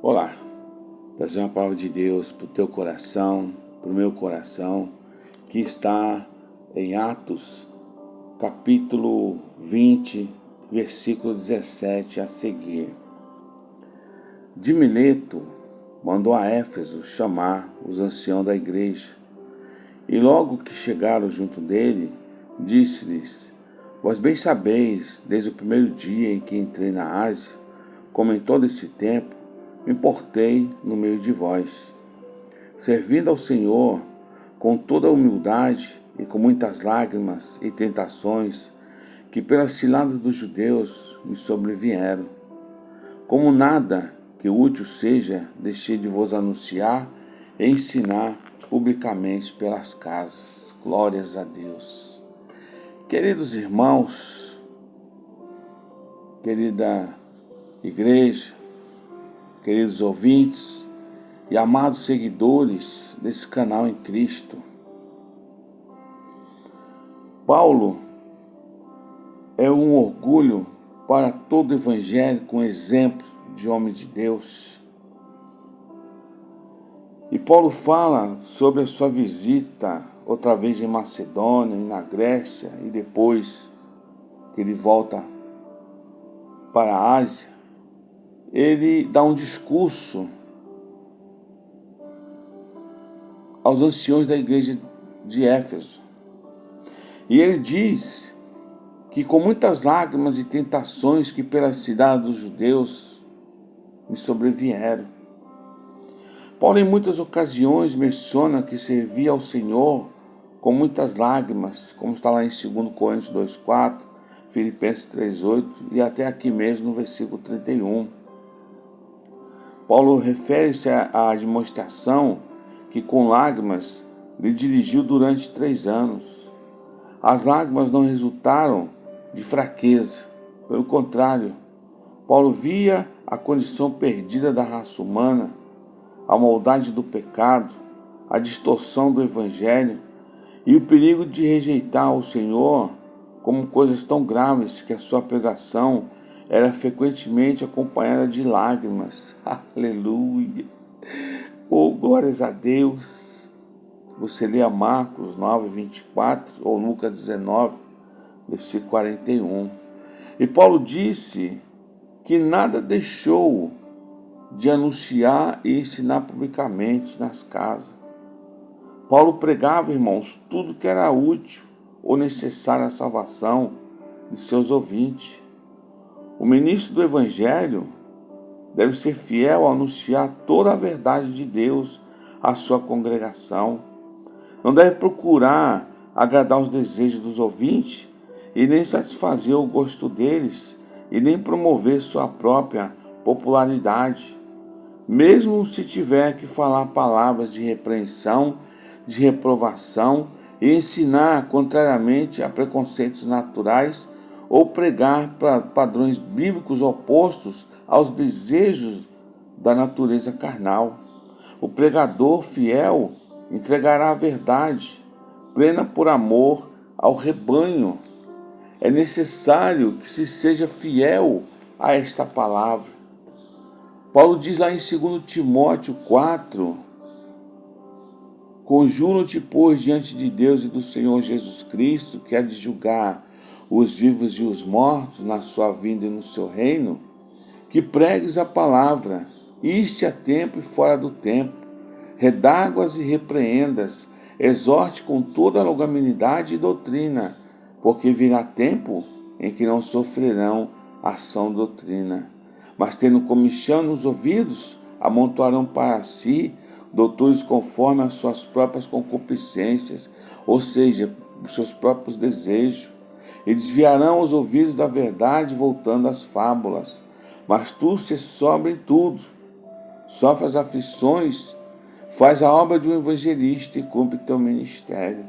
Olá, trazer uma palavra de Deus para o teu coração, para o meu coração, que está em Atos, capítulo 20, versículo 17 a seguir. De Mileto mandou a Éfeso chamar os anciãos da igreja, e logo que chegaram junto dele, disse-lhes: Vós bem sabeis, desde o primeiro dia em que entrei na Ásia, como em todo esse tempo, me portei no meio de vós, servindo ao Senhor com toda a humildade e com muitas lágrimas e tentações que pelas ciladas dos judeus me sobrevieram. Como nada que útil seja, deixei de vos anunciar e ensinar publicamente pelas casas. Glórias a Deus. Queridos irmãos, querida igreja, queridos ouvintes e amados seguidores desse canal em Cristo, Paulo é um orgulho para todo evangélico, um exemplo de homem de Deus. E Paulo fala sobre a sua visita outra vez em Macedônia e na Grécia, e depois que ele volta para a Ásia. Ele dá um discurso aos anciões da igreja de Éfeso. E ele diz que com muitas lágrimas e tentações que pela cidade dos judeus me sobrevieram. Paulo em muitas ocasiões menciona que servia ao Senhor com muitas lágrimas, como está lá em 2 Coríntios 2,4, Filipenses 3,8 e até aqui mesmo no versículo 31. Paulo refere-se à demonstração que com lágrimas lhe dirigiu durante 3 anos. As lágrimas não resultaram de fraqueza, pelo contrário, Paulo via a condição perdida da raça humana, a maldade do pecado, a distorção do evangelho e o perigo de rejeitar o Senhor como coisas tão graves que a sua pregação era frequentemente acompanhada de lágrimas. Aleluia! Oh, glórias a Deus! Você lê Marcos 9, 24 ou Lucas 19, versículo 41. E Paulo disse que nada deixou de anunciar e ensinar publicamente nas casas. Paulo pregava, irmãos, tudo que era útil ou necessário à salvação de seus ouvintes. O ministro do Evangelho deve ser fiel ao anunciar toda a verdade de Deus à sua congregação. Não deve procurar agradar os desejos dos ouvintes e nem satisfazer o gosto deles e nem promover sua própria popularidade. Mesmo se tiver que falar palavras de repreensão, de reprovação e ensinar contrariamente a preconceitos naturais, ou pregar padrões bíblicos opostos aos desejos da natureza carnal. O pregador fiel entregará a verdade, plena por amor ao rebanho. É necessário que se seja fiel a esta palavra. Paulo diz lá em 2 Timóteo 4, Conjuro-te, pois, diante de Deus e do Senhor Jesus Cristo, que há de julgar os vivos e os mortos na sua vinda e no seu reino, que pregues a palavra, iste a tempo e fora do tempo, redarguas e repreendas, exorte com toda a longanimidade e doutrina, porque virá tempo em que não sofrerão ação doutrina, mas tendo comichão nos ouvidos, amontoarão para si doutores conforme as suas próprias concupiscências, ou seja, os seus próprios desejos, e desviarão os ouvidos da verdade, voltando às fábulas. Mas tu se sobra em tudo, sofre as aflições, faz a obra de um evangelista e cumpre teu ministério.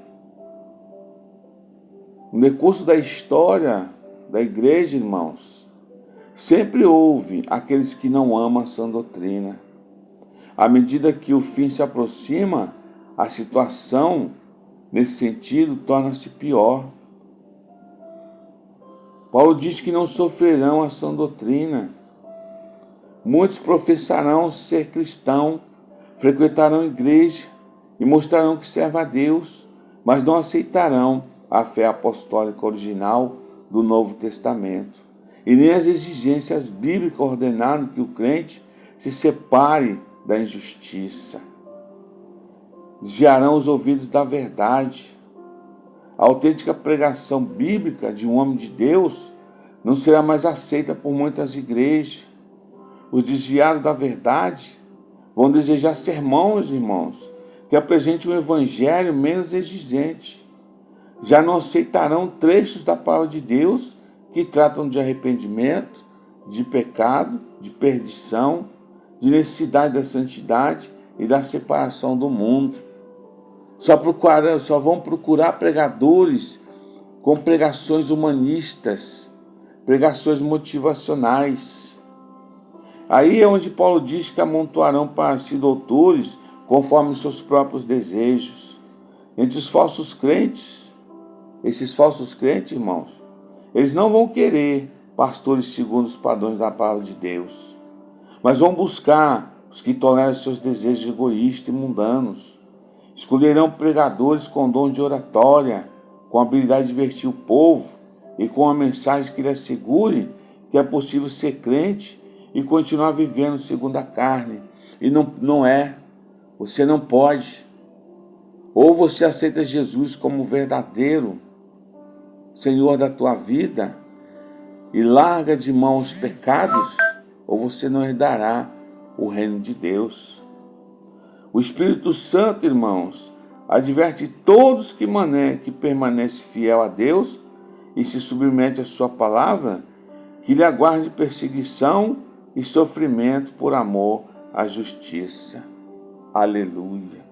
No decurso da história da igreja, irmãos, sempre houve aqueles que não amam a sã doutrina. À medida que o fim se aproxima, a situação, nesse sentido, torna-se pior. Paulo diz que não sofrerão a sã doutrina. Muitos professarão ser cristão, frequentarão igreja e mostrarão que servem a Deus, mas não aceitarão a fé apostólica original do Novo Testamento e nem as exigências bíblicas ordenando que o crente se separe da injustiça. Desviarão os ouvidos da verdade. A autêntica pregação bíblica de um homem de Deus não será mais aceita por muitas igrejas. Os desviados da verdade vão desejar sermões, irmãos, que apresentem um evangelho menos exigente. Já não aceitarão trechos da palavra de Deus que tratam de arrependimento, de pecado, de perdição, de necessidade da santidade e da separação do mundo. Só vão procurar pregadores com pregações humanistas, pregações motivacionais. Aí é onde Paulo diz que amontoarão para si doutores conforme os seus próprios desejos. Entre os falsos crentes, esses falsos crentes, irmãos, eles não vão querer pastores segundo os padrões da palavra de Deus, mas vão buscar os que toleram seus desejos egoístas e mundanos. Escolherão pregadores com dom de oratória, com habilidade de divertir o povo e com uma mensagem que lhe assegure que é possível ser crente e continuar vivendo segundo a carne. E não é. Você não pode. Ou você aceita Jesus como verdadeiro Senhor da tua vida e larga de mão os pecados, ou você não herdará o reino de Deus. O Espírito Santo, irmãos, adverte todos que permanecem fiel a Deus e se submete à sua palavra, que lhe aguarde perseguição e sofrimento por amor à justiça. Aleluia.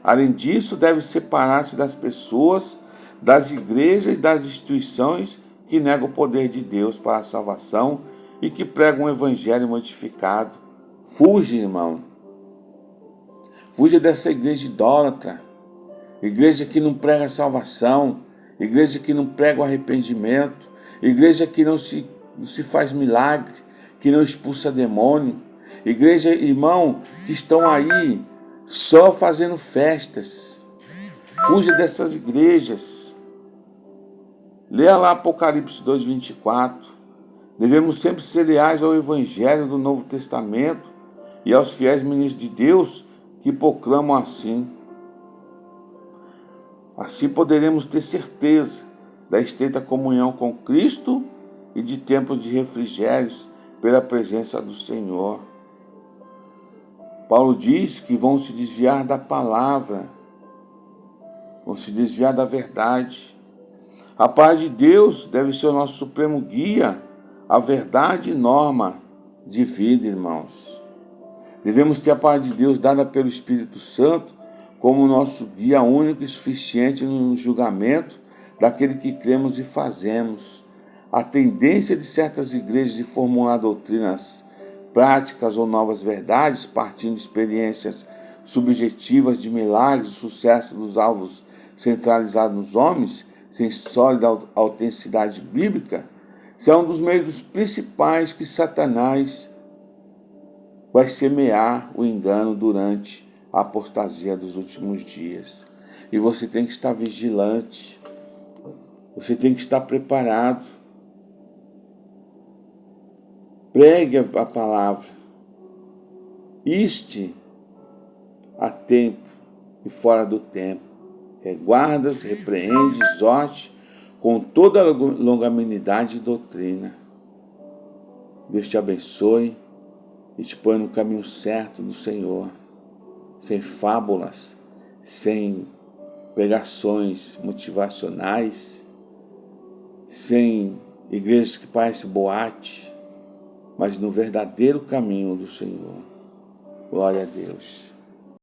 Além disso, deve separar-se das pessoas, das igrejas e das instituições que negam o poder de Deus para a salvação e que pregam um evangelho modificado. Fuja, irmão. Fuja dessa igreja idólatra, igreja que não prega a salvação, igreja que não prega o arrependimento, igreja que não se faz milagre, que não expulsa demônio, igreja, irmão, que estão aí só fazendo festas. Fuja dessas igrejas. Leia lá Apocalipse 2:24. Devemos sempre ser leais ao Evangelho do Novo Testamento e aos fiéis ministros de Deus que proclamam assim. Assim poderemos ter certeza da estreita comunhão com Cristo e de tempos de refrigérios pela presença do Senhor. Paulo diz que vão se desviar da palavra, vão se desviar da verdade. A paz de Deus deve ser o nosso supremo guia, a verdade e norma de vida, irmãos. Devemos ter a paz de Deus dada pelo Espírito Santo como nosso guia único e suficiente no julgamento daquele que cremos e fazemos. A tendência de certas igrejas de formular doutrinas práticas ou novas verdades, partindo de experiências subjetivas de milagres, o sucesso dos alvos centralizados nos homens, sem sólida autenticidade bíblica, são um dos meios principais que Satanás vai semear o engano durante a apostasia dos últimos dias. E você tem que estar vigilante, você tem que estar preparado. Pregue a palavra, iste a tempo e fora do tempo, reguardas, repreende, exorte com toda a longanimidade e doutrina. Deus te abençoe e te põe no caminho certo do Senhor, sem fábulas, sem pregações motivacionais, sem igrejas que parecem boate, mas no verdadeiro caminho do Senhor. Glória a Deus.